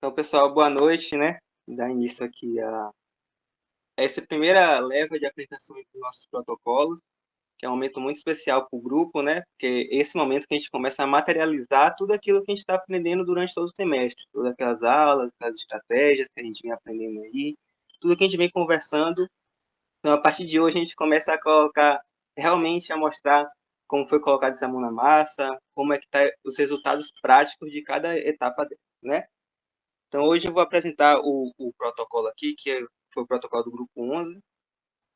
Então, pessoal, boa noite, né? Dar início aqui a essa primeira leva de apresentações dos nossos protocolos, que é um momento muito especial para o grupo, né? Porque é esse momento que a gente começa a materializar tudo aquilo que a gente está aprendendo durante todo o semestre, todas aquelas aulas, aquelas estratégias que a gente vem aprendendo aí, tudo que a gente vem conversando. Então, a partir de hoje, a gente começa a colocar, realmente a mostrar como foi colocado essa mão na massa, como é que tá os resultados práticos de cada etapa, né? Então, hoje eu vou apresentar o protocolo aqui, foi o protocolo do grupo 11.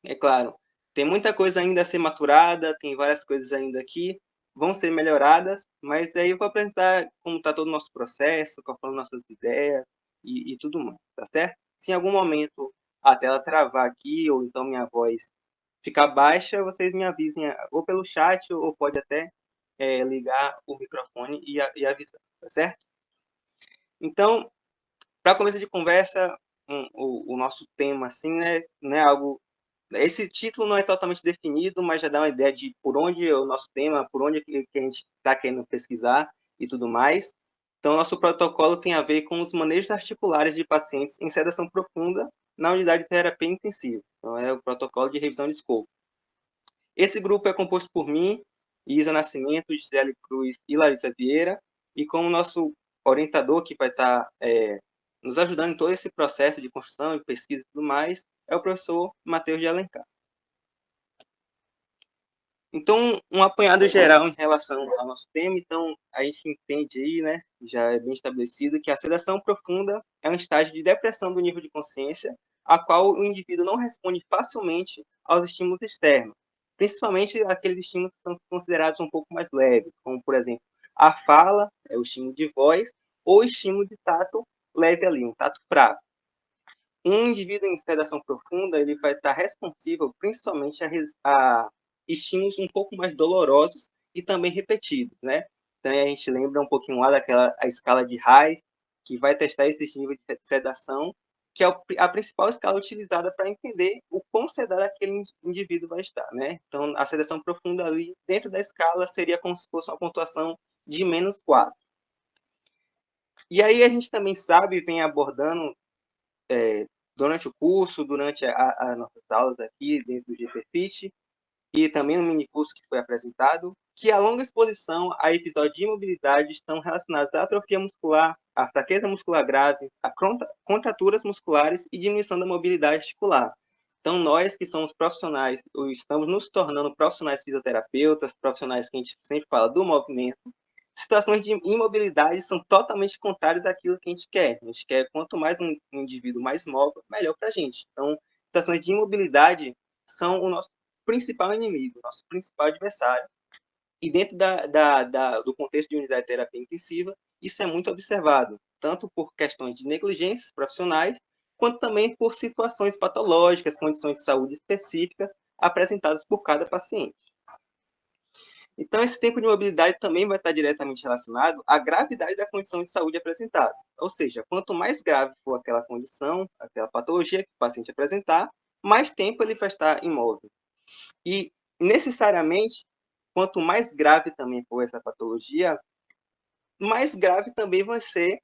É claro, tem muita coisa ainda a ser maturada, tem várias coisas ainda aqui, vão ser melhoradas, mas aí eu vou apresentar como está todo o nosso processo, quais foram nossas ideias e tudo mais, tá certo? Se em algum momento a tela travar aqui, ou então minha voz ficar baixa, vocês me avisem, ou pelo chat, ou pode até ligar o microfone e avisar, tá certo? Então, para começo de conversa, o nosso tema, assim, né, não é algo... Esse título não é totalmente definido, mas já dá uma ideia de por onde é o nosso tema, por onde que a gente está querendo pesquisar e tudo mais. Então, nosso protocolo tem a ver com os manejos articulares de pacientes em sedação profunda na unidade de terapia intensiva. Então, é o protocolo de revisão de escopo. Esse grupo é composto por mim, Isa Nascimento, Gisele Cruz e Larissa Vieira, e como nosso orientador, que vai estar nos ajudando em todo esse processo de construção, de pesquisa e tudo mais, é o professor Matheus de Alencar. Então, um apanhado geral em relação ao nosso tema. Então, a gente entende aí, né, já é bem estabelecido, que a sedação profunda é um estágio de depressão do nível de consciência, a qual o indivíduo não responde facilmente aos estímulos externos, principalmente aqueles estímulos que são considerados um pouco mais leves, como, por exemplo, a fala, o estímulo de voz, ou o estímulo de tato leve ali, um tato fraco. Um indivíduo em sedação profunda, ele vai estar responsível principalmente a estímulos um pouco mais dolorosos e também repetidos, né? Então, a gente lembra um pouquinho lá daquela a escala de Reis, que vai testar esse nível de sedação, que é a principal escala utilizada para entender o quão sedado aquele indivíduo vai estar, né? Então, a sedação profunda ali, dentro da escala, seria como se fosse uma pontuação de -4. E aí a gente também sabe, vem abordando durante o curso, durante as nossas aulas aqui dentro do GPFIT, e também no minicurso que foi apresentado, que a longa exposição a episódios de imobilidade estão relacionados à atrofia muscular, à fraqueza muscular grave, a contraturas musculares e diminuição da mobilidade articular. Então, nós que somos profissionais, ou estamos nos tornando profissionais fisioterapeutas, profissionais que a gente sempre fala do movimento, situações de imobilidade são totalmente contrárias àquilo que a gente quer. A gente quer, quanto mais um indivíduo mais móvel, melhor para a gente. Então, situações de imobilidade são o nosso principal inimigo, nosso principal adversário. E dentro do contexto de unidade de terapia intensiva, isso é muito observado, tanto por questões de negligências profissionais, quanto também por situações patológicas, condições de saúde específicas apresentadas por cada paciente. Então, esse tempo de mobilidade também vai estar diretamente relacionado à gravidade da condição de saúde apresentada. Ou seja, quanto mais grave for aquela condição, aquela patologia que o paciente apresentar, mais tempo ele vai estar imóvel. E, necessariamente, quanto mais grave também for essa patologia, mais grave também vai ser,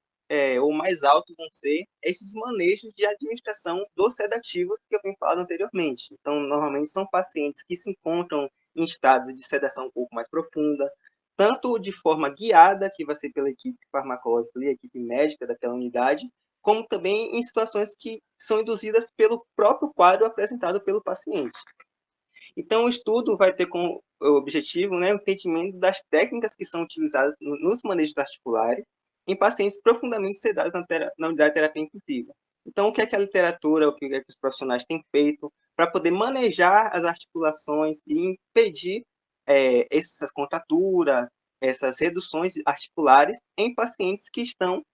ou mais alto vão ser, esses manejos de administração dos sedativos que eu tenho falado anteriormente. Então, normalmente são pacientes que se encontram em estado de sedação um pouco mais profunda, tanto de forma guiada, que vai ser pela equipe farmacológica e a equipe médica daquela unidade, como também em situações que são induzidas pelo próprio quadro apresentado pelo paciente. Então, o estudo vai ter como objetivo, né, o entendimento das técnicas que são utilizadas nos manejos articulares em pacientes profundamente sedados na unidade de terapia intensiva. Então, o que é que a literatura, o que é que os profissionais têm feito para poder manejar as articulações e impedir essas contraturas, essas reduções articulares em pacientes que estão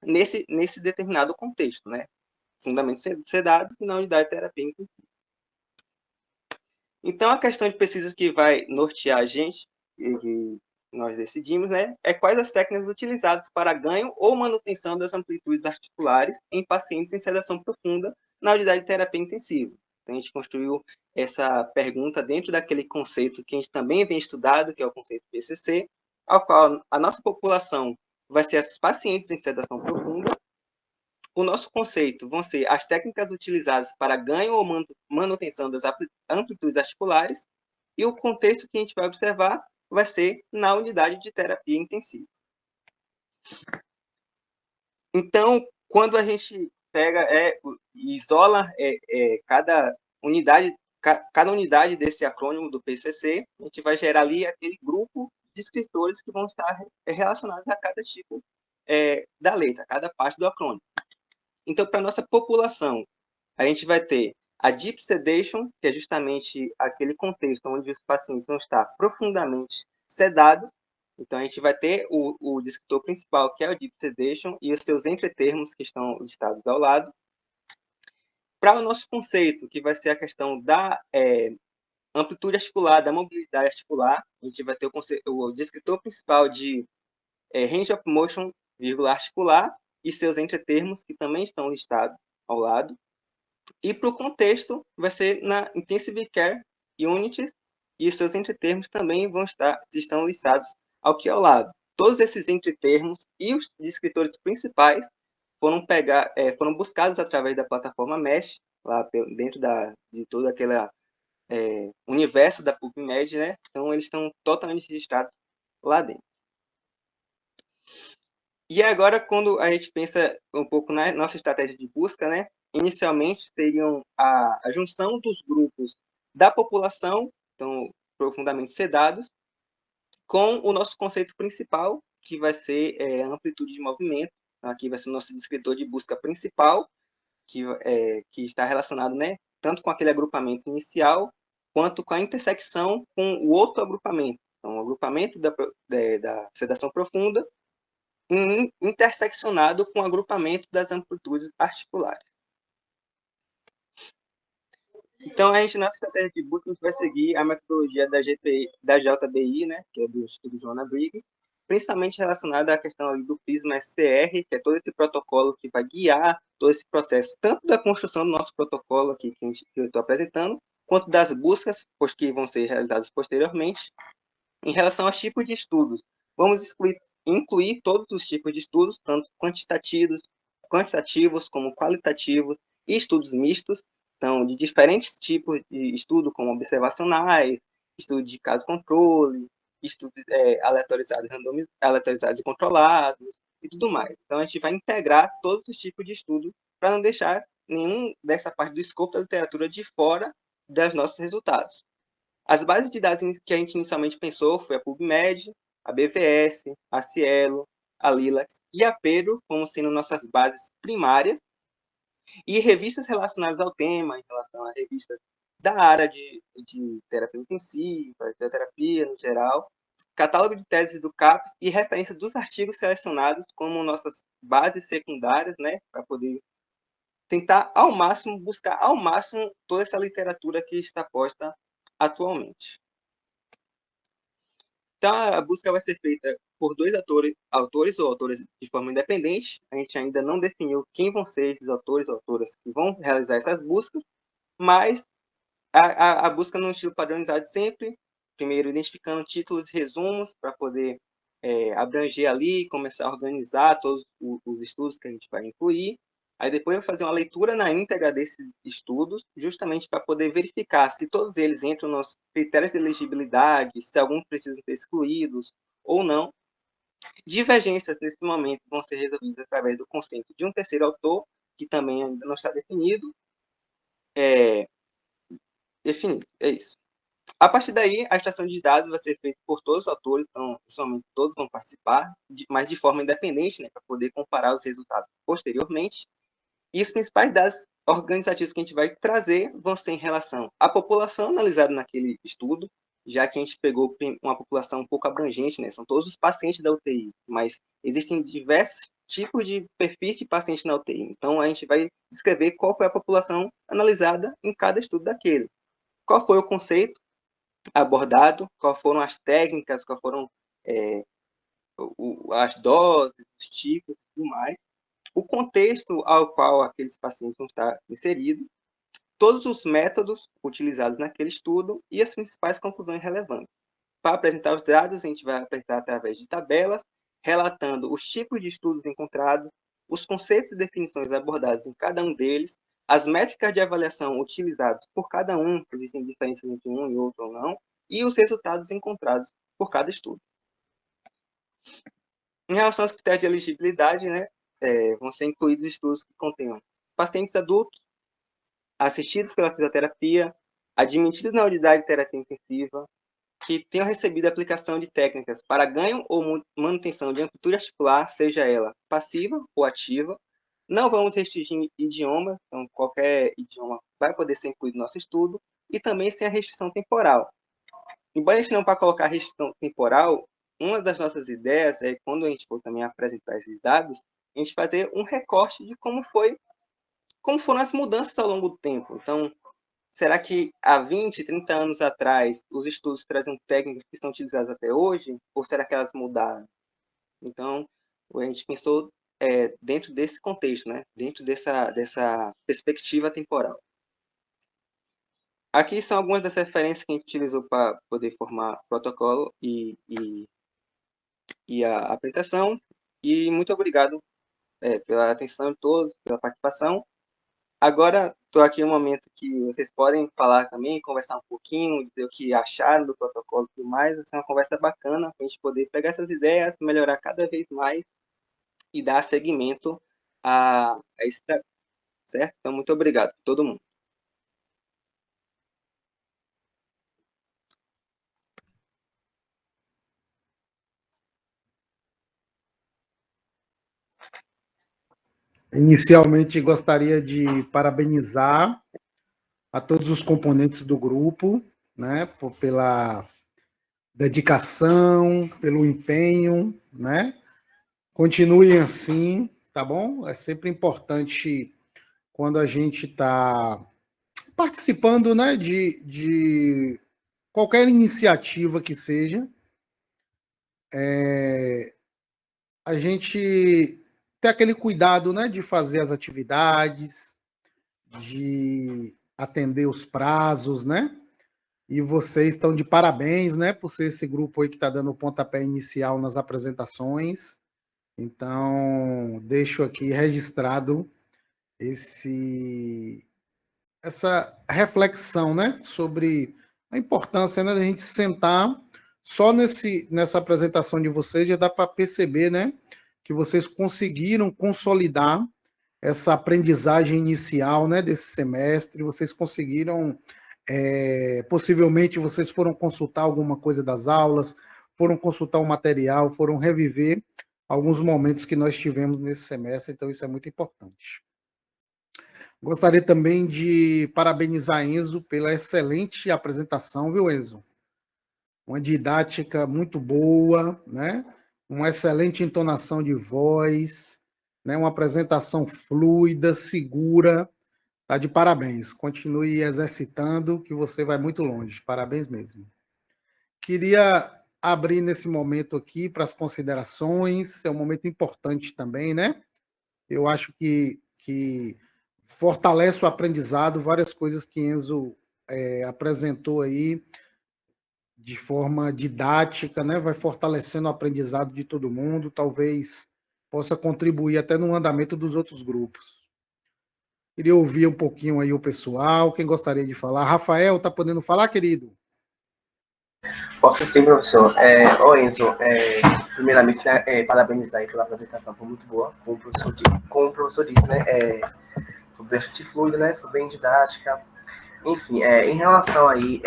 nesse determinado contexto, né? Fundamentalmente sedados na unidade de terapia intensiva. Então, a questão de pesquisa que vai nortear a gente, e que nós decidimos, né, é quais as técnicas utilizadas para ganho ou manutenção das amplitudes articulares em pacientes em sedação profunda na unidade de terapia intensiva. Então, a gente construiu essa pergunta dentro daquele conceito que a gente também vem estudado, que é o conceito PCC, ao qual a nossa população vai ser os pacientes em sedação profunda, o nosso conceito vão ser as técnicas utilizadas para ganho ou manutenção das amplitudes articulares, e o contexto que a gente vai observar vai ser na unidade de terapia intensiva. Então, quando a gente pega e isola cada unidade desse acrônimo do PCC, a gente vai gerar ali aquele grupo de escritores que vão estar relacionados a cada tipo da letra, a cada parte do acrônimo. Então, para a nossa população, a gente vai ter a Deep Sedation, que é justamente aquele contexto onde os pacientes vão estar profundamente sedados. Então, a gente vai ter o descritor principal, que é o Deep Sedation, e os seus entretermos, que estão listados ao lado. Para o nosso conceito, que vai ser a questão da amplitude articular, da mobilidade articular, a gente vai ter o descritor principal de range of motion, vírgula articular, e seus entretermos, que também estão listados ao lado. E para o contexto, vai ser na Intensive Care Units, e os seus entretermos também estão listados aqui ao lado. Todos esses entretermos e os descritores principais foram buscados através da plataforma MESH, lá dentro de todo aquele universo da PubMed, né? Então, eles estão totalmente registrados lá dentro. E agora, quando a gente pensa um pouco na nossa estratégia de busca, né? Inicialmente, seriam a junção dos grupos da população, então, profundamente sedados, com o nosso conceito principal, que vai ser a amplitude de movimento. Aqui vai ser o nosso descritor de busca principal, que está relacionado, né, tanto com aquele agrupamento inicial, quanto com a intersecção com o outro agrupamento. Então, o agrupamento da sedação profunda interseccionado com o agrupamento das amplitudes articulares. Então, a gente, na estratégia de busca, a gente vai seguir a metodologia da JBI, né, que é do Instituto Joana Briggs, principalmente relacionada à questão ali do PRISMA-SCR, que é todo esse protocolo que vai guiar todo esse processo, tanto da construção do nosso protocolo aqui que eu estou apresentando, quanto das buscas que vão ser realizadas posteriormente. Em relação aos tipos de estudos, vamos incluir todos os tipos de estudos, tanto quantitativos como qualitativos, e estudos mistos, então, de diferentes tipos de estudo, como observacionais, estudo de caso-controle, estudos aleatorizados e controlados, e tudo mais. Então, a gente vai integrar todos os tipos de estudo para não deixar nenhum dessa parte do escopo da literatura de fora dos nossos resultados. As bases de dados que a gente inicialmente pensou foi a PubMed, a BVS, a Cielo, a Lilacs e a Pedro como sendo nossas bases primárias, e revistas relacionadas ao tema, em relação a revistas da área de terapia intensiva, de terapia no geral, catálogo de teses do CAPES e referência dos artigos selecionados como nossas bases secundárias, né, para poder tentar ao máximo, buscar ao máximo toda essa literatura que está posta atualmente. Então, a busca vai ser feita por dois autores ou autoras de forma independente. A gente ainda não definiu quem vão ser esses autores ou autoras que vão realizar essas buscas, mas a busca no estilo padronizado sempre, primeiro identificando títulos e resumos para poder abranger ali, começar a organizar todos os estudos que a gente vai incluir. Aí depois eu vou fazer uma leitura na íntegra desses estudos, justamente para poder verificar se todos eles entram nos critérios de elegibilidade, se alguns precisam ser excluídos ou não. Divergências, nesse momento, vão ser resolvidas através do conceito de um terceiro autor, que também ainda não está definido. Definido, é isso. A partir daí, a extração de dados vai ser feita por todos os autores, então, pessoalmente, todos vão participar, mas de forma independente, né, para poder comparar os resultados posteriormente. E os principais dados organizativos que a gente vai trazer vão ser em relação à população analisada naquele estudo, já que a gente pegou uma população um pouco abrangente, né? São todos os pacientes da UTI, mas existem diversos tipos de perfis de paciente na UTI. Então, a gente vai descrever qual foi a população analisada em cada estudo daquele. Qual foi o conceito abordado, quais foram as técnicas, quais foram as doses, os tipos e tudo mais, o contexto ao qual aqueles pacientes vão estar inseridos, todos os métodos utilizados naquele estudo e as principais conclusões relevantes. Para apresentar os dados, a gente vai apresentar através de tabelas, relatando os tipos de estudos encontrados, os conceitos e definições abordados em cada um deles, as métricas de avaliação utilizadas por cada um, se existem diferenças entre um e outro ou não, e os resultados encontrados por cada estudo. Em relação aos critérios de elegibilidade, né, vão ser incluídos estudos que contenham pacientes adultos, assistidos pela fisioterapia, admitidos na unidade de terapia intensiva, que tenham recebido a aplicação de técnicas para ganho ou manutenção de amplitude articular, seja ela passiva ou ativa. Não vamos restringir idioma, então qualquer idioma vai poder ser incluído no nosso estudo, e também sem a restrição temporal. Embora a gente não vá colocar restrição temporal, uma das nossas ideias é, quando a gente for também apresentar esses dados, a gente fazer um recorte de como foram as mudanças ao longo do tempo. Então, será que há 20, 30 anos atrás, os estudos traziam técnicas que são utilizadas até hoje? Ou será que elas mudaram? Então, a gente pensou dentro desse contexto, né? Dentro dessa perspectiva temporal. Aqui são algumas das referências que a gente utilizou para poder formar protocolo e a apresentação. E muito obrigado pela atenção de todos, pela participação. Agora, estou aqui no momento que vocês podem falar também, conversar um pouquinho, dizer o que acharam do protocolo e tudo mais. Vai ser uma conversa bacana para a gente poder pegar essas ideias, melhorar cada vez mais e dar seguimento a esse trabalho, certo? Então, muito obrigado a todo mundo. Inicialmente, gostaria de parabenizar a todos os componentes do grupo, né, pela dedicação, pelo empenho, né? Continuem assim, tá bom? É sempre importante quando a gente está participando, né, de qualquer iniciativa que seja, a gente ter aquele cuidado, né, de fazer as atividades, de atender os prazos, né? E vocês estão de parabéns, né, por ser esse grupo aí que está dando o pontapé inicial nas apresentações. Então, deixo aqui registrado essa reflexão, né, sobre a importância, né, da gente sentar só nessa apresentação de vocês já dá para perceber, né, que vocês conseguiram consolidar essa aprendizagem inicial, né, desse semestre, vocês conseguiram, possivelmente vocês foram consultar alguma coisa das aulas, foram consultar o material, foram reviver alguns momentos que nós tivemos nesse semestre, então isso é muito importante. Gostaria também de parabenizar Enzo pela excelente apresentação, viu, Enzo? Uma didática muito boa, né? Uma excelente entonação de voz, né? Uma apresentação fluida, segura. Tá de parabéns. Continue exercitando, que você vai muito longe. Parabéns mesmo. Queria abrir nesse momento aqui para as considerações. É um momento importante também, né? Eu acho que fortalece o aprendizado, várias coisas que Enzo apresentou aí de forma didática, né? Vai fortalecendo o aprendizado de todo mundo, talvez possa contribuir até no andamento dos outros grupos. Queria ouvir um pouquinho aí o pessoal, quem gostaria de falar. Rafael, tá podendo falar, querido? Posso sim, professor. Enzo, primeiramente, né, parabenizar aí pela apresentação, foi muito boa, como o professor disse, né, foi bastante fluido, né, foi bem didática. Enfim, em relação aí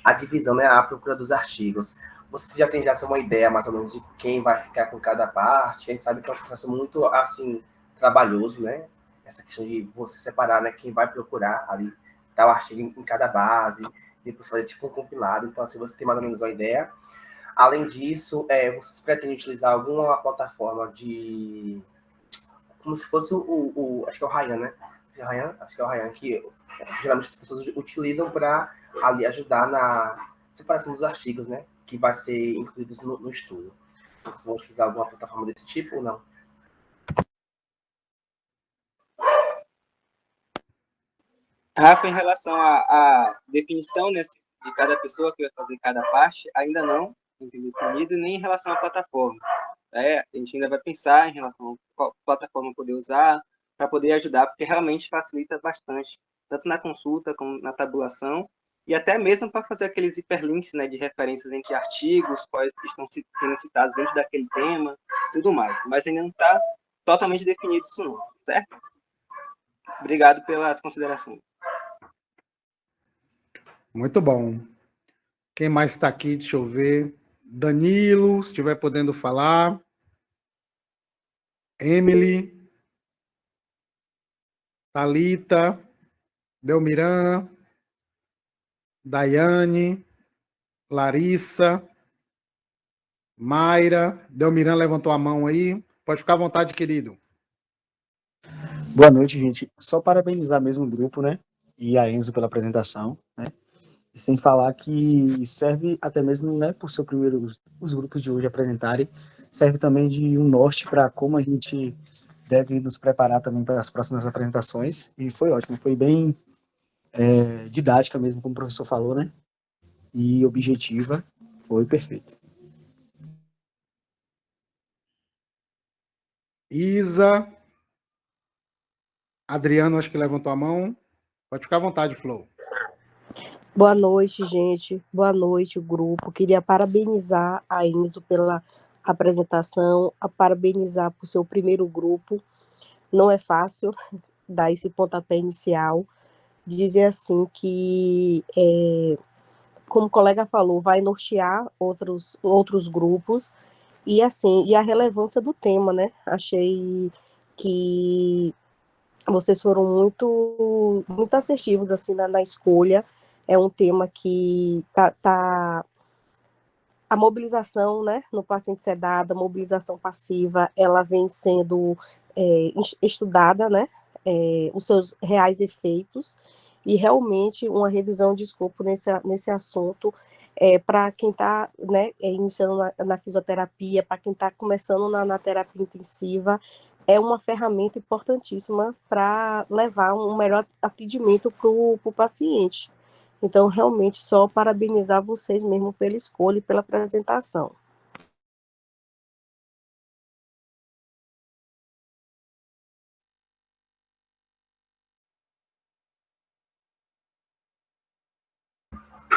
à divisão, né, à procura dos artigos, você já tem uma ideia mais ou menos de quem vai ficar com cada parte? A gente sabe que é um processo muito, assim, trabalhoso, né, essa questão de você separar, né, quem vai procurar ali, dar o artigo em cada base, depois fazer tipo um compilado, então assim, você tem mais ou menos uma ideia. Além disso, vocês pretendem utilizar alguma plataforma de... como se fosse acho que é o Ryan, né? Acho que é o Ryan, que geralmente as pessoas utilizam para ali ajudar na separação dos artigos, né? Que vai ser incluídos no estudo. Vocês vão utilizar alguma plataforma desse tipo ou não? Rafa, em relação à definição, né, de cada pessoa que vai fazer cada parte, ainda não definido, nem em relação à plataforma. a gente ainda vai pensar em relação a qual plataforma poder usar para poder ajudar, porque realmente facilita bastante, tanto na consulta como na tabulação, e até mesmo para fazer aqueles hiperlinks, né, de referências entre artigos, quais estão sendo citados dentro daquele tema, tudo mais. Mas ainda não está totalmente definido isso não, certo? Obrigado pelas considerações. Muito bom. Quem mais está aqui? Deixa eu ver. Danilo, se estiver podendo falar. Emily. Thalita. Delmiran. Daiane. Larissa. Mayra. Delmiran levantou a mão aí. Pode ficar à vontade, querido. Boa noite, gente. Só parabenizar mesmo o grupo, né? E a Enzo pela apresentação, né? E sem falar que serve até mesmo, né, por seu primeiro, os grupos de hoje apresentarem, serve também de um norte para como a gente deve nos preparar também para as próximas apresentações. E foi ótimo, foi bem didática mesmo, como o professor falou, né? E objetiva, foi perfeito. Isa. Adriano, acho que levantou a mão. Pode ficar à vontade, Flor. Boa noite, gente. Boa noite, grupo. Queria parabenizar a Enzo pela apresentação, a parabenizar por seu primeiro grupo. Não é fácil dar esse pontapé inicial. Dizer assim que, como o colega falou, vai nortear outros grupos e assim, e a relevância do tema, né? Achei que vocês foram muito assertivos assim na escolha. É um tema que a mobilização, né, no paciente sedado, a mobilização passiva, ela vem sendo estudada, né, os seus reais efeitos, e realmente uma revisão de escopo nesse assunto para quem está, né, iniciando na fisioterapia, para quem está começando na terapia intensiva, é uma ferramenta importantíssima para levar um melhor atendimento para o paciente. Então, realmente, só parabenizar vocês mesmo pela escolha e pela apresentação.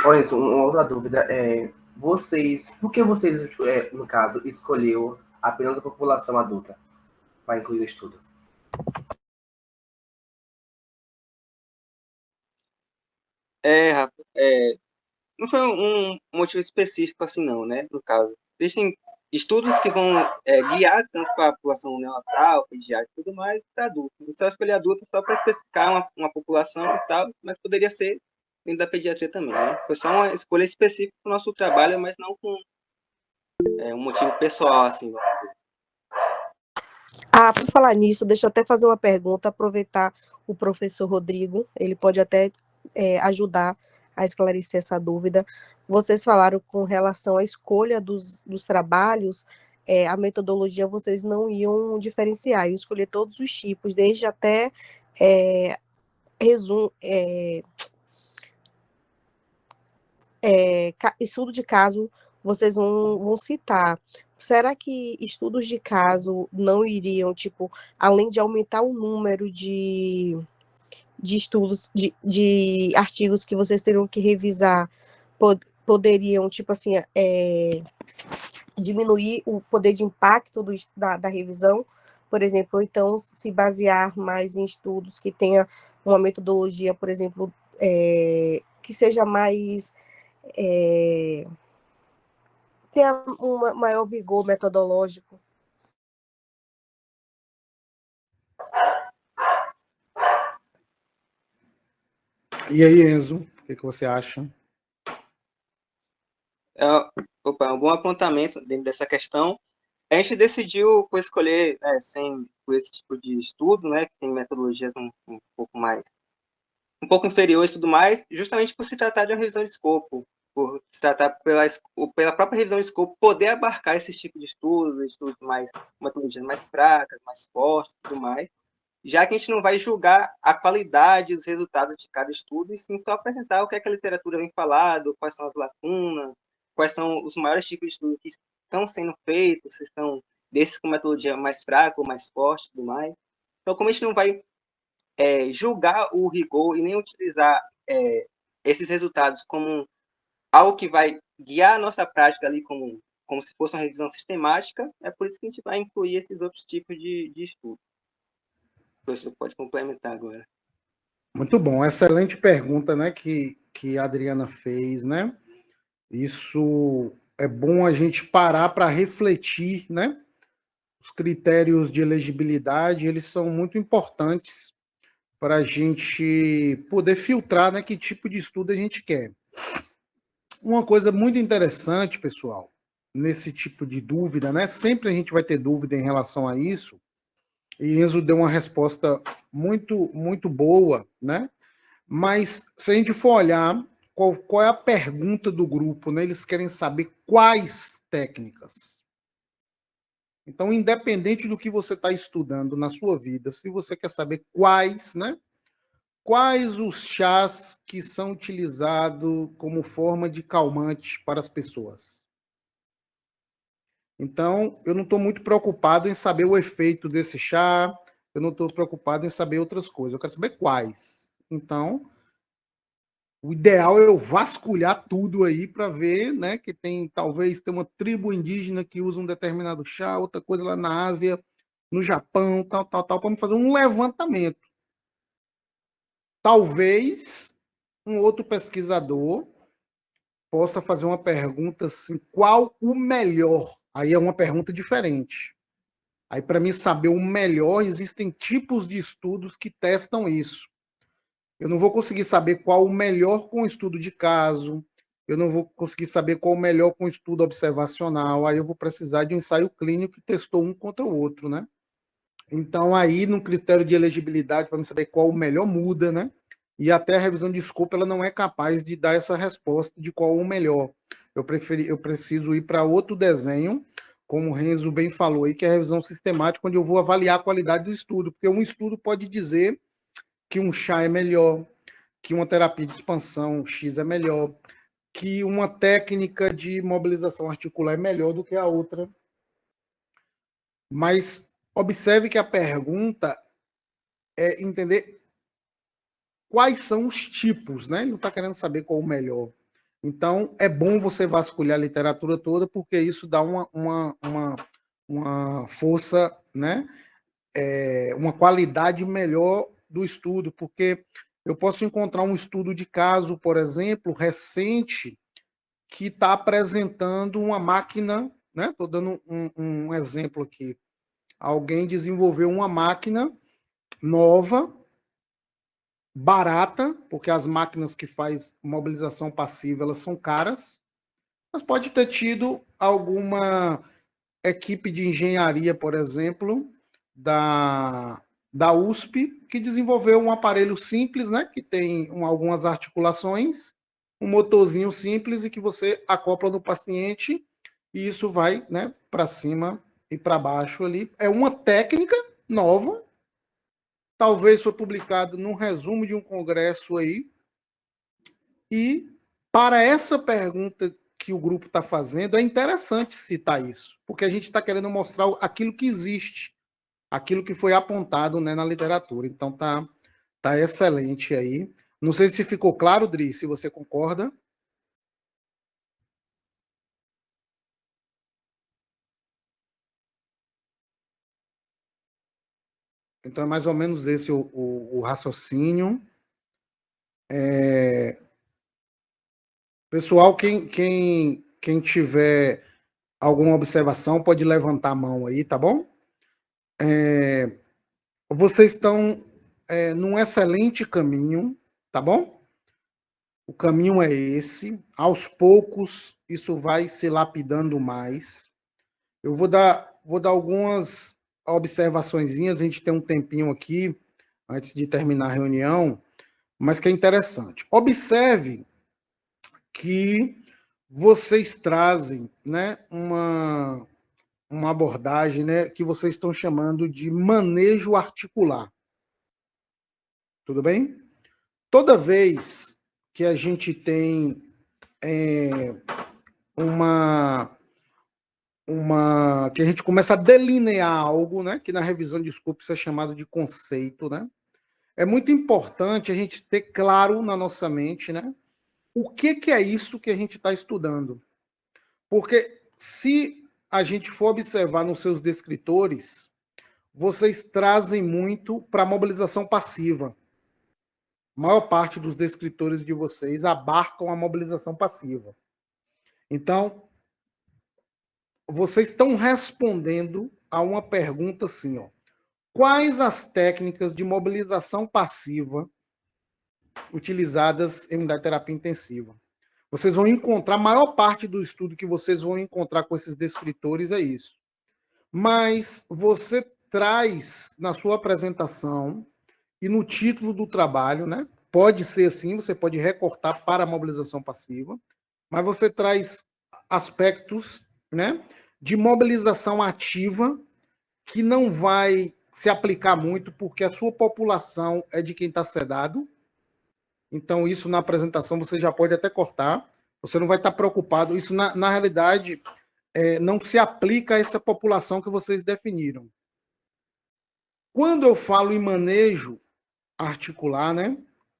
Olha, uma outra dúvida por que vocês, no caso, escolheu apenas a população adulta para incluir o estudo? Rafa, não foi um motivo específico assim não, né, no caso. Existem estudos que vão guiar tanto para a população neonatal, pediátrica e tudo mais, para adulto. Eu só escolhi adulto só para especificar uma população e tal, mas poderia ser dentro da pediatria também, né? Foi só uma escolha específica para o nosso trabalho, mas não com um motivo pessoal, assim. Por falar nisso, deixa eu até fazer uma pergunta, aproveitar o professor Rodrigo, ele pode até ajudar a esclarecer essa dúvida. Vocês falaram com relação à escolha dos trabalhos, a metodologia vocês não iam diferenciar, iam escolher todos os tipos, desde até resumo, estudo de caso vocês vão citar. Será que estudos de caso não iriam, tipo, além de aumentar o número de estudos, de artigos que vocês teriam que revisar, poderiam, tipo assim, diminuir o poder de impacto da revisão, por exemplo, ou então se basear mais em estudos que tenha uma metodologia, por exemplo, que seja mais tenha um maior vigor metodológico. E aí, Enzo, o que você acha? Um bom apontamento dentro dessa questão. A gente decidiu por escolher, por esse tipo de estudo, né, que tem metodologias um pouco inferiores e tudo mais, justamente por se tratar de uma revisão de escopo, por se tratar pela própria revisão de escopo, poder abarcar esse tipo de estudos mais, metodologias mais fracas, mais fortes e tudo mais, já que a gente não vai julgar a qualidade e os resultados de cada estudo, e sim só apresentar o que é que a literatura vem falando, quais são as lacunas, quais são os maiores tipos de estudos que estão sendo feitos, se são desses com metodologia mais fraca ou mais forte e tudo mais. Então, como a gente não vai julgar o rigor e nem utilizar esses resultados como algo que vai guiar a nossa prática ali como se fosse uma revisão sistemática, é por isso que a gente vai incluir esses outros tipos de estudo. O professor pode complementar agora. Muito bom, excelente pergunta, né, que a Adriana fez, né? Isso é bom a gente parar para refletir, né? Os critérios de elegibilidade, eles são muito importantes para a gente poder filtrar, né, que tipo de estudo a gente quer. Uma coisa muito interessante, pessoal, nesse tipo de dúvida, né? Sempre a gente vai ter dúvida em relação a isso. E Enzo deu uma resposta muito boa, né? Mas se a gente for olhar qual é a pergunta do grupo, né? Eles querem saber quais técnicas. Então, independente do que você está estudando na sua vida, se você quer saber quais, né? Quais os chás que são utilizados como forma de calmante para as pessoas? Então, eu não estou muito preocupado em saber o efeito desse chá, eu não estou preocupado em saber outras coisas, eu quero saber quais. Então, o ideal é eu vasculhar tudo aí para ver, né, que talvez tem uma tribo indígena que usa um determinado chá, outra coisa lá na Ásia, no Japão, tal, para fazer um levantamento. Talvez um outro pesquisador possa fazer uma pergunta assim, qual o melhor? Aí é uma pergunta diferente. Aí, para mim saber o melhor, existem tipos de estudos que testam isso. Eu não vou conseguir saber qual o melhor com estudo de caso, eu não vou conseguir saber qual o melhor com estudo observacional, aí eu vou precisar de um ensaio clínico que testou um contra o outro, né? Então, aí, no critério de elegibilidade, para saber qual o melhor, muda, né? E até a revisão de escopo, ela não é capaz de dar essa resposta de qual o melhor. Eu preciso ir para outro desenho, como o Renzo bem falou aí, que é a revisão sistemática, onde eu vou avaliar a qualidade do estudo, porque um estudo pode dizer que um chá é melhor, que uma terapia de expansão X é melhor, que uma técnica de mobilização articular é melhor do que a outra. Mas observe que a pergunta é entender quais são os tipos, né? Ele não está querendo saber qual o melhor. Então, é bom você vasculhar a literatura toda, porque isso dá uma força, né? Uma qualidade melhor do estudo, porque eu posso encontrar um estudo de caso, por exemplo, recente, que está apresentando uma máquina, né? Estou dando um exemplo aqui. Alguém desenvolveu uma máquina nova, barata, porque as máquinas que faz mobilização passiva, elas são caras, mas pode ter tido alguma equipe de engenharia, por exemplo, da USP, que desenvolveu um aparelho simples, né, que tem algumas articulações, um motorzinho simples e que você acopla no paciente e isso vai, né, para cima e para baixo ali. É uma técnica nova, talvez foi publicado num resumo de um congresso aí. E para essa pergunta que o grupo está fazendo, é interessante citar isso, porque a gente está querendo mostrar aquilo que existe, aquilo que foi apontado, né, na literatura. Então tá excelente aí. Não sei se ficou claro, Dri, se você concorda. Então é mais ou menos esse o raciocínio. Pessoal, quem tiver alguma observação pode levantar a mão aí, tá bom? Vocês estão num excelente caminho, tá bom? O caminho é esse. Aos poucos, isso vai se lapidando mais. Eu vou dar algumas observaçõezinhas. A gente tem um tempinho aqui, antes de terminar a reunião, mas que é interessante. Observe que vocês trazem, né, uma abordagem, né, que vocês estão chamando de manejo articular. Tudo bem? Toda vez que a gente tem que a gente começa a delinear algo, né? Que na revisão de escopo isso é chamado de conceito, né? É muito importante a gente ter claro na nossa mente, né? O que é isso que a gente está estudando? Porque se a gente for observar nos seus descritores, vocês trazem muito para a mobilização passiva. A maior parte dos descritores de vocês abarcam a mobilização passiva. Então, vocês estão respondendo a uma pergunta assim, ó. Quais as técnicas de mobilização passiva utilizadas em unidade de terapia intensiva? Vocês vão encontrar, a maior parte do estudo que vocês vão encontrar com esses descritores é isso. Mas você traz na sua apresentação e no título do trabalho, né? Pode ser assim, você pode recortar para a mobilização passiva, mas você traz aspectos, né, de mobilização ativa que não vai se aplicar muito porque a sua população é de quem está sedado. Então, isso na apresentação você já pode até cortar. Você não vai estar preocupado. Isso, na realidade, não se aplica a essa população que vocês definiram. Quando eu falo em manejo articular, né?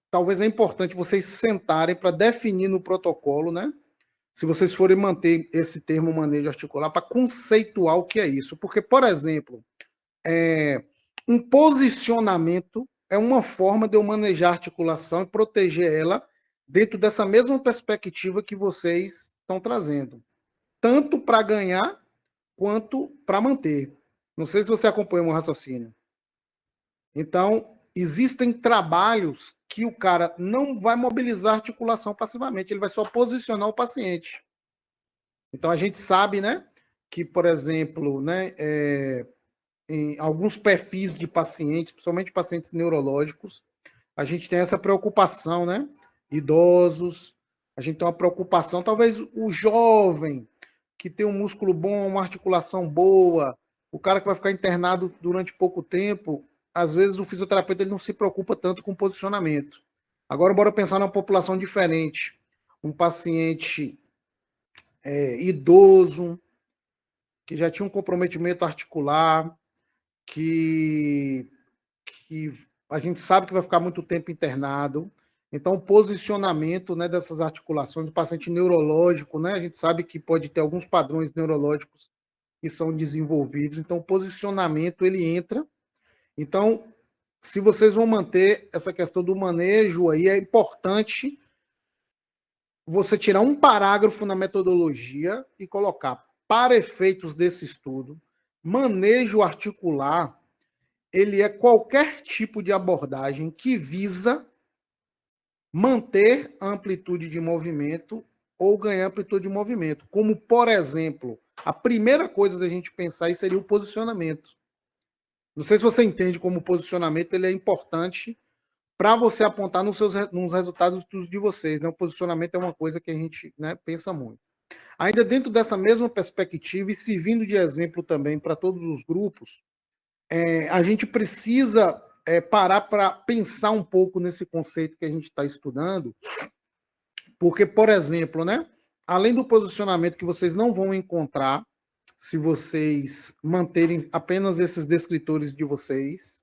Talvez é importante vocês sentarem para definir no protocolo, né? Se vocês forem manter esse termo manejo articular, para conceituar o que é isso. Porque, por exemplo, um posicionamento é uma forma de eu manejar a articulação e proteger ela dentro dessa mesma perspectiva que vocês estão trazendo. Tanto para ganhar, quanto para manter. Não sei se você acompanha o meu raciocínio. Então, existem trabalhos que o cara não vai mobilizar a articulação passivamente, ele vai só posicionar o paciente. Então, a gente sabe, né, que, por exemplo, né, em alguns perfis de pacientes, principalmente pacientes neurológicos, a gente tem essa preocupação, né? Idosos, a gente tem uma preocupação, talvez o jovem, que tem um músculo bom, uma articulação boa, o cara que vai ficar internado durante pouco tempo, às vezes o fisioterapeuta ele não se preocupa tanto com o posicionamento. Agora, bora pensar numa população diferente. Um paciente idoso, que já tinha um comprometimento articular, que a gente sabe que vai ficar muito tempo internado. Então, o posicionamento, né, dessas articulações, o paciente neurológico, né, a gente sabe que pode ter alguns padrões neurológicos que são desenvolvidos. Então, o posicionamento, ele entra. Então, se vocês vão manter essa questão do manejo aí, é importante você tirar um parágrafo na metodologia e colocar, para efeitos desse estudo, manejo articular, ele é qualquer tipo de abordagem que visa manter a amplitude de movimento ou ganhar amplitude de movimento. Como, por exemplo, a primeira coisa da gente pensar aí seria o posicionamento. Não sei se você entende como o posicionamento ele é importante para você apontar nos resultados de vocês. Né? O posicionamento é uma coisa que a gente, né, pensa muito. Ainda dentro dessa mesma perspectiva e servindo de exemplo também para todos os grupos, a gente precisa parar para pensar um pouco nesse conceito que a gente está estudando, porque, por exemplo, né, além do posicionamento que vocês não vão encontrar se vocês manterem apenas esses descritores de vocês,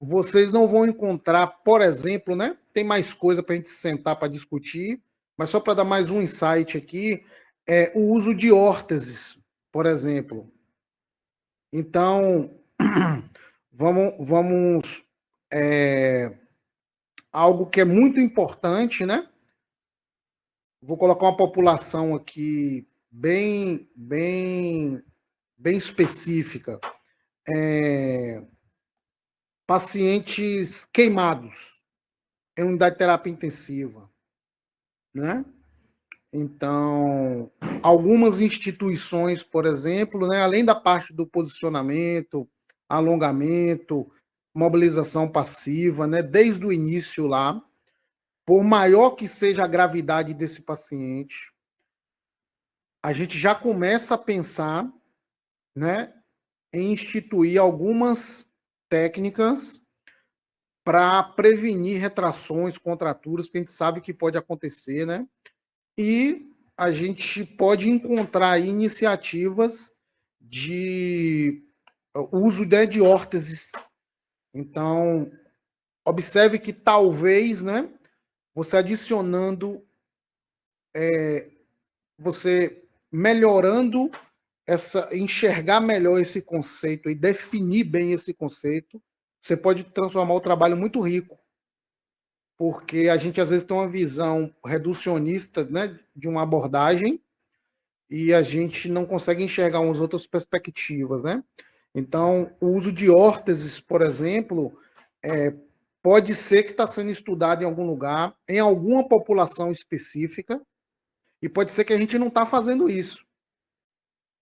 vocês não vão encontrar, por exemplo, né, tem mais coisa para a gente sentar para discutir, mas só para dar mais um insight aqui, o uso de órteses, por exemplo. Então, vamos algo que é muito importante, né? Vou colocar uma população aqui bem específica. Pacientes queimados em unidade de terapia intensiva, né? Então, algumas instituições, por exemplo, né, além da parte do posicionamento, alongamento, mobilização passiva, né, desde o início lá, por maior que seja a gravidade desse paciente, a gente já começa a pensar, né, em instituir algumas técnicas para prevenir retrações, contraturas, que a gente sabe que pode acontecer, né? E a gente pode encontrar aí iniciativas de uso de órteses. Então, observe que talvez, né, você adicionando, você melhorando enxergar melhor esse conceito e definir bem esse conceito, você pode transformar o trabalho muito rico, porque a gente às vezes tem uma visão reducionista, né, de uma abordagem e a gente não consegue enxergar umas outras perspectivas, né? Então, o uso de órteses, por exemplo, pode ser que está sendo estudado em algum lugar, em alguma população específica, e pode ser que a gente não está fazendo isso.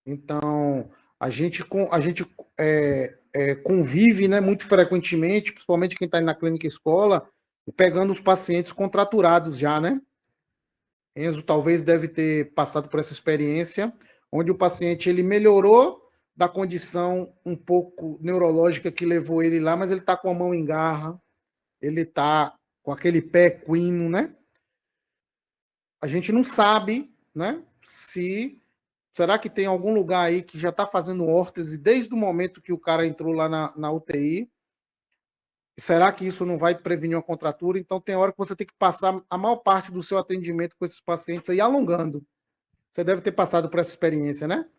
Então, a gente convive, né, muito frequentemente, principalmente quem está na clínica escola, pegando os pacientes contraturados já, né? Enzo talvez deve ter passado por essa experiência, onde o paciente ele melhorou da condição um pouco neurológica que levou ele lá, mas ele está com a mão em garra, ele está com aquele pé equino, né? A gente não sabe, né, se será que tem algum lugar aí que já está fazendo órtese desde o momento que o cara entrou lá na UTI? Será que isso não vai prevenir uma contratura? Então, tem hora que você tem que passar a maior parte do seu atendimento com esses pacientes aí alongando. Você deve ter passado por essa experiência, né?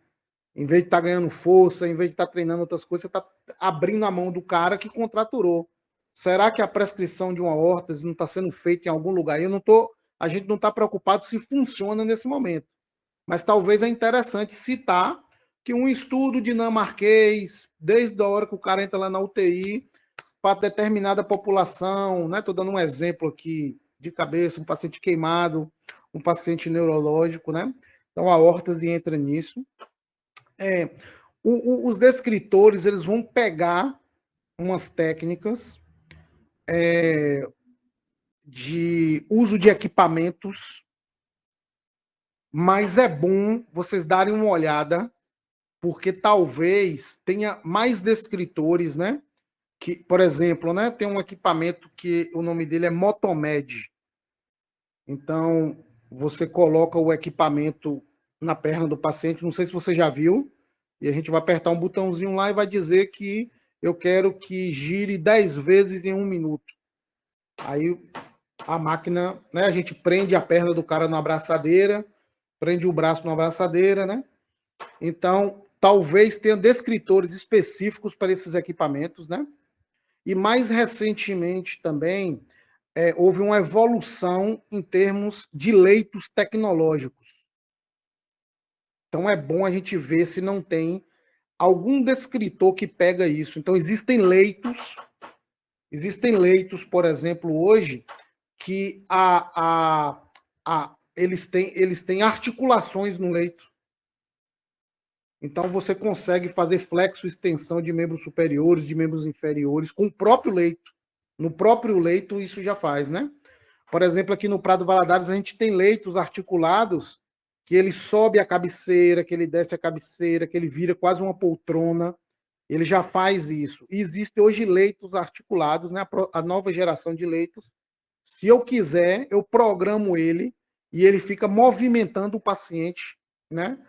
Em vez de estar ganhando força, em vez de estar treinando outras coisas, você está abrindo a mão do cara que contraturou. Será que a prescrição de uma órtese não está sendo feita em algum lugar? A gente não está preocupado se funciona nesse momento. Mas talvez é interessante citar que um estudo dinamarquês, desde a hora que o cara entra lá na UTI, para determinada população, né? Estou dando um exemplo aqui de cabeça, um paciente queimado, um paciente neurológico, né? Então a órtese entra nisso. Os descritores eles vão pegar umas técnicas de uso de equipamentos, mas é bom vocês darem uma olhada, porque talvez tenha mais descritores, né? Que, por exemplo, né, tem um equipamento que o nome dele é Motomed. Então, você coloca o equipamento na perna do paciente, não sei se você já viu, e a gente vai apertar um botãozinho lá e vai dizer que eu quero que gire 10 vezes em 1 minuto. Aí a máquina, né, a gente prende a perna do cara na abraçadeira, prende o braço na abraçadeira, né? Então, talvez tenha descritores específicos para esses equipamentos, né? E mais recentemente também houve uma evolução em termos de leitos tecnológicos. Então é bom a gente ver se não tem algum descritor que pega isso. Então existem leitos, por exemplo, hoje, que eles têm articulações no leito. Então você consegue fazer flexo extensão de membros superiores, de membros inferiores, com o próprio leito. No próprio leito isso já faz, né? Por exemplo, aqui no Prado Valadares a gente tem leitos articulados que ele sobe a cabeceira, que ele desce a cabeceira, que ele vira quase uma poltrona. Ele já faz isso. E existem hoje leitos articulados, né? A nova geração de leitos. Se eu quiser, eu programo ele e ele fica movimentando o paciente, né?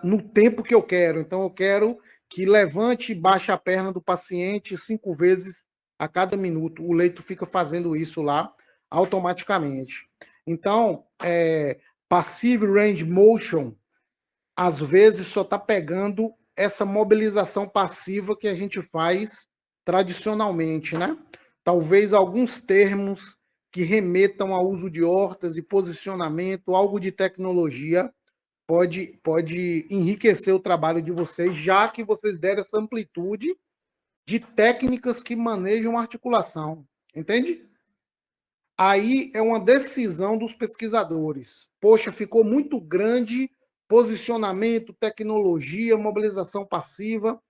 No tempo que eu quero. Então, eu quero que levante e baixe a perna do paciente 5 vezes a cada minuto. O leito fica fazendo isso lá automaticamente. Então, passive range motion, às vezes, só está pegando essa mobilização passiva que a gente faz tradicionalmente, né? Talvez alguns termos que remetam ao uso de órtese, posicionamento, algo de tecnologia, pode enriquecer o trabalho de vocês, já que vocês deram essa amplitude de técnicas que manejam a articulação. Entende? Aí é uma decisão dos pesquisadores. Poxa, ficou muito grande posicionamento, tecnologia, mobilização passiva.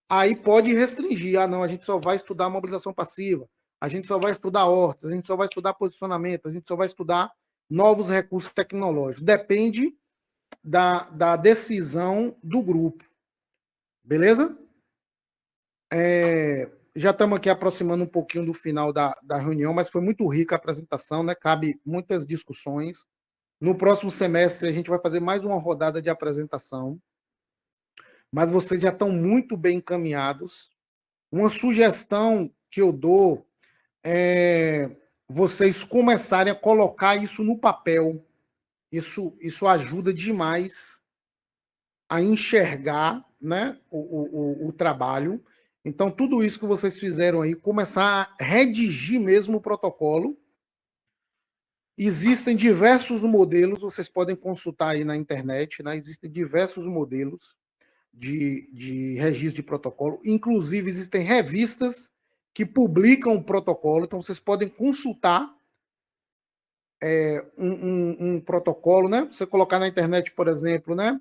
Aí pode restringir. Ah, não, a gente só vai estudar mobilização passiva, a gente só vai estudar órtese, a gente só vai estudar posicionamento, a gente só vai estudar novos recursos tecnológicos. Depende da decisão do grupo. Beleza? Já estamos aqui aproximando um pouquinho do final da reunião, mas foi muito rica a apresentação, né? Cabe muitas discussões. No próximo semestre, a gente vai fazer mais uma rodada de apresentação, mas vocês já estão muito bem encaminhados. Uma sugestão que eu dou é vocês começarem a colocar isso no papel. Isso ajuda demais a enxergar, né, o trabalho. Então, tudo isso que vocês fizeram aí, começar a redigir mesmo o protocolo. Existem diversos modelos, vocês podem consultar aí na internet, né? Existem diversos modelos de registro de protocolo. Inclusive, existem revistas que publicam o protocolo, então vocês podem consultar um protocolo, né? Você colocar na internet, por exemplo, né?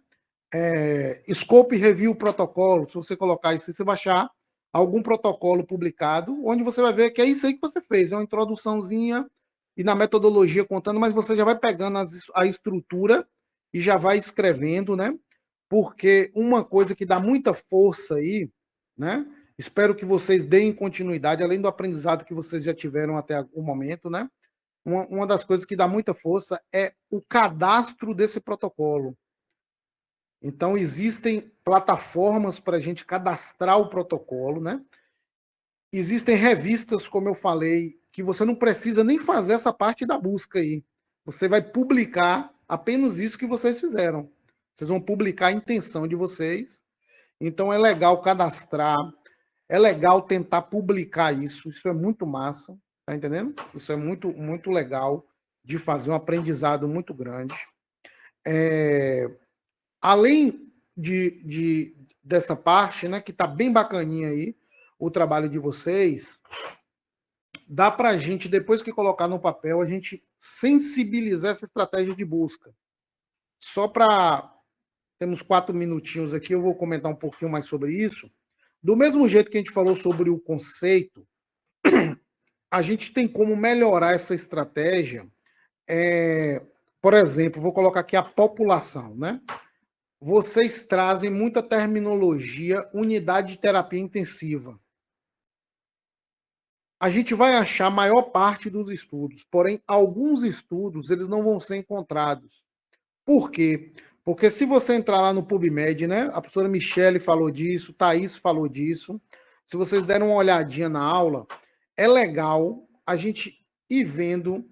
Scope Review Protocolo, se você colocar isso, você vai achar algum protocolo publicado, onde você vai ver que é isso aí que você fez, é uma introduçãozinha e na metodologia contando, mas você já vai pegando a estrutura e já vai escrevendo, né? Porque uma coisa que dá muita força aí, né? Espero que vocês deem continuidade, além do aprendizado que vocês já tiveram até o momento, né? Uma das coisas que dá muita força é o cadastro desse protocolo. Então, existem plataformas para a gente cadastrar o protocolo, né? Existem revistas, como eu falei, que você não precisa nem fazer essa parte da busca aí. Você vai publicar apenas isso que vocês fizeram. Vocês vão publicar a intenção de vocês. Então, é legal cadastrar, é legal tentar publicar isso. Isso é muito massa, tá entendendo? Isso é muito, muito legal de fazer um aprendizado muito grande. Além dessa parte, né, que está bem bacaninha aí, o trabalho de vocês, dá para a gente, depois que colocar no papel, a gente sensibilizar essa estratégia de busca. Só para... Temos 4 minutinhos aqui, eu vou comentar um pouquinho mais sobre isso. Do mesmo jeito que a gente falou sobre o conceito, a gente tem como melhorar essa estratégia. Por exemplo, vou colocar aqui a população, né? Vocês trazem muita terminologia, unidade de terapia intensiva. A gente vai achar a maior parte dos estudos, porém, alguns estudos eles não vão ser encontrados. Por quê? Porque se você entrar lá no PubMed, né? A professora Michele falou disso, Thaís falou disso. Se vocês deram uma olhadinha na aula, é legal a gente ir vendo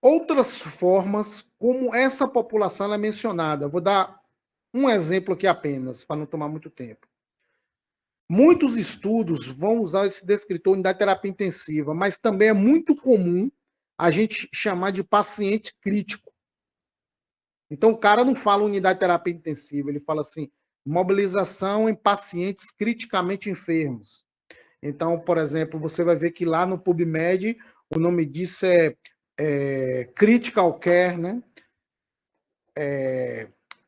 outras formas como essa população é mencionada. Vou dar um exemplo aqui apenas, para não tomar muito tempo. Muitos estudos vão usar esse descritor unidade de terapia intensiva, mas também é muito comum a gente chamar de paciente crítico. Então, o cara não fala unidade de terapia intensiva, ele fala assim, mobilização em pacientes criticamente enfermos. Então, por exemplo, você vai ver que lá no PubMed, o nome disso é Critical Care, né?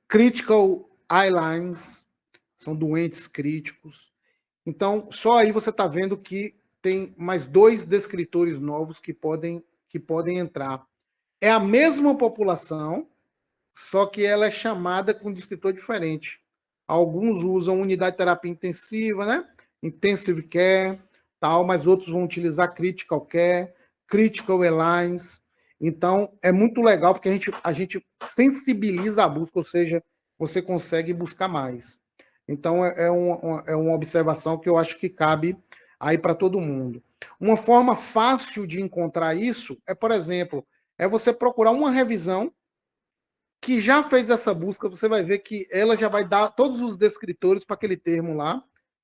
Critical Eyelines, são doentes críticos. Então, só aí você está vendo que tem mais 2 descritores novos que podem entrar. É a mesma população, só que ela é chamada com um descritor diferente. Alguns usam unidade de terapia intensiva, né? Intensive care, tal, mas outros vão utilizar critical care, critical alliance. Então, é muito legal porque a gente sensibiliza a busca, ou seja, você consegue buscar mais. Então, é uma observação que eu acho que cabe aí para todo mundo. Uma forma fácil de encontrar isso é, por exemplo, é você procurar uma revisão que já fez essa busca, você vai ver que ela já vai dar todos os descritores para aquele termo lá.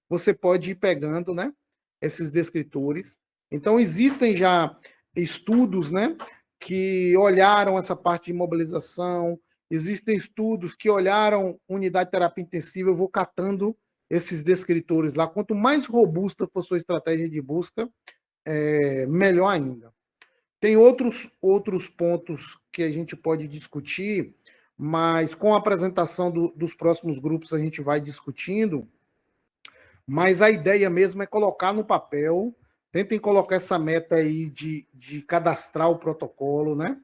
Você pode ir pegando, né, esses descritores. Então, existem já estudos, né, que olharam essa parte de mobilização, existem estudos que olharam unidade de terapia intensiva. Eu vou catando esses descritores lá. Quanto mais robusta for sua estratégia de busca, melhor ainda. Tem outros pontos que a gente pode discutir, mas com a apresentação dos próximos grupos a gente vai discutindo. Mas a ideia mesmo é colocar no papel. Tentem colocar essa meta aí de cadastrar o protocolo, né?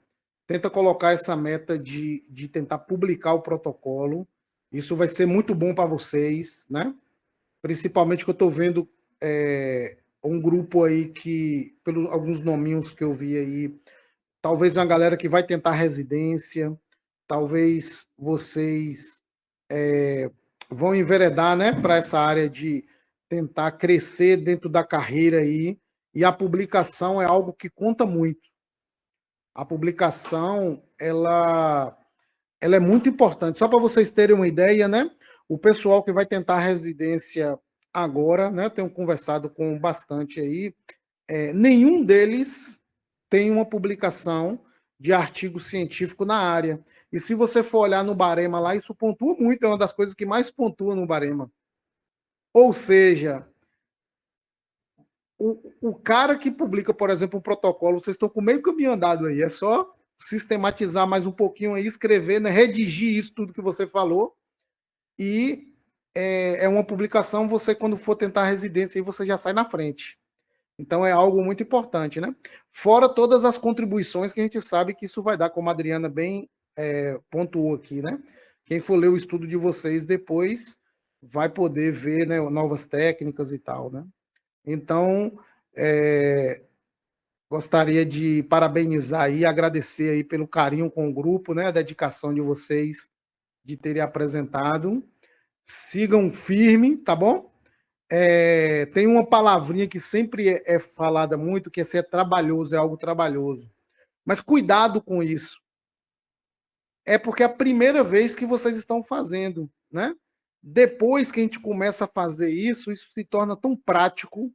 Tenta colocar essa meta de tentar publicar o protocolo. Isso vai ser muito bom para vocês, né? Principalmente que eu estou vendo um grupo aí que, pelos alguns nominhos que eu vi aí, talvez uma galera que vai tentar residência. talvez vocês vão enveredar, né, para essa área de tentar crescer dentro da carreira aí, e a publicação é algo que conta muito. A publicação, ela é muito importante. Só para vocês terem uma ideia, né, o pessoal que vai tentar a residência agora, né, tenho conversado com bastante aí, nenhum deles tem uma publicação de artigo científico na área. E se você for olhar no Barema lá, isso pontua muito, é uma das coisas que mais pontua no Barema. Ou seja, o cara que publica, por exemplo, um protocolo, vocês estão com meio caminho andado aí, é só sistematizar mais um pouquinho aí, escrever, né, redigir isso tudo que você falou, e é uma publicação, você quando for tentar a residência, aí você já sai na frente. Então é algo muito importante, né? Fora todas as contribuições que a gente sabe que isso vai dar, como a Adriana bem pontuou aqui, né? Quem for ler o estudo de vocês depois vai poder ver, né, novas técnicas e tal, né? Então, gostaria de parabenizar e agradecer aí pelo carinho com o grupo, né? A dedicação de vocês de terem apresentado. Sigam firme, tá bom? Tem uma palavrinha que sempre é falada muito, que é ser trabalhoso, é algo trabalhoso. Mas cuidado com isso. É porque é a primeira vez que vocês estão fazendo, né? Depois que a gente começa a fazer isso se torna tão prático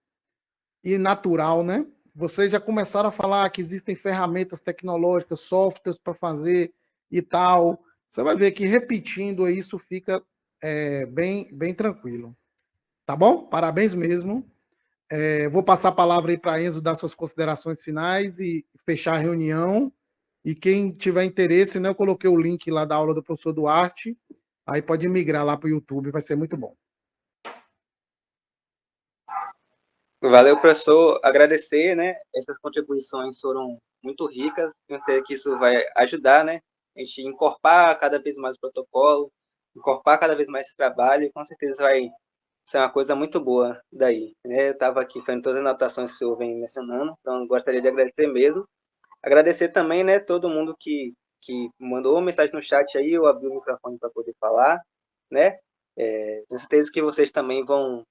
e natural, né? Vocês já começaram a falar que existem ferramentas tecnológicas, softwares para fazer e tal. Você vai ver que repetindo isso fica bem tranquilo. Tá bom? Parabéns mesmo. Vou passar a palavra aí para Enzo dar suas considerações finais e fechar a reunião. E quem tiver interesse, né, eu coloquei o link lá da aula do professor Duarte, aí pode migrar lá para o YouTube, vai ser muito bom. Valeu, professor. Agradecer, né? Essas contribuições foram muito ricas. Tenho certeza que isso vai ajudar, né? A gente encorpar cada vez mais o protocolo, encorpar cada vez mais esse trabalho, e com certeza vai ser uma coisa muito boa daí. Eu estava aqui fazendo todas as anotações que o senhor vem mencionando, então gostaria de agradecer mesmo. Agradecer também, né, todo mundo que mandou mensagem no chat aí, eu abri o microfone para poder falar, né? Tenho certeza que vocês também vão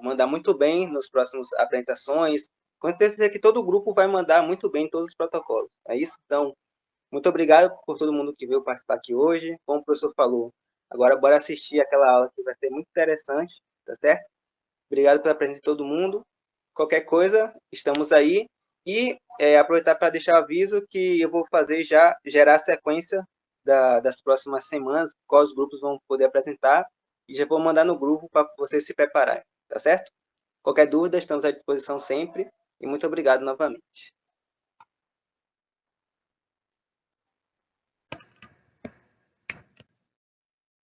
mandar muito bem nos próximos apresentações. Com certeza que todo o grupo vai mandar muito bem todos os protocolos. É isso? Então, muito obrigado por todo mundo que veio participar aqui hoje. Como o professor falou, agora bora assistir aquela aula que vai ser muito interessante, tá certo? Obrigado pela presença de todo mundo. Qualquer coisa, estamos aí. E aproveitar para deixar o aviso que eu vou fazer já, gerar a sequência das próximas semanas, quais grupos vão poder apresentar, e já vou mandar no grupo para vocês se prepararem, tá certo? Qualquer dúvida, estamos à disposição sempre, e muito obrigado novamente.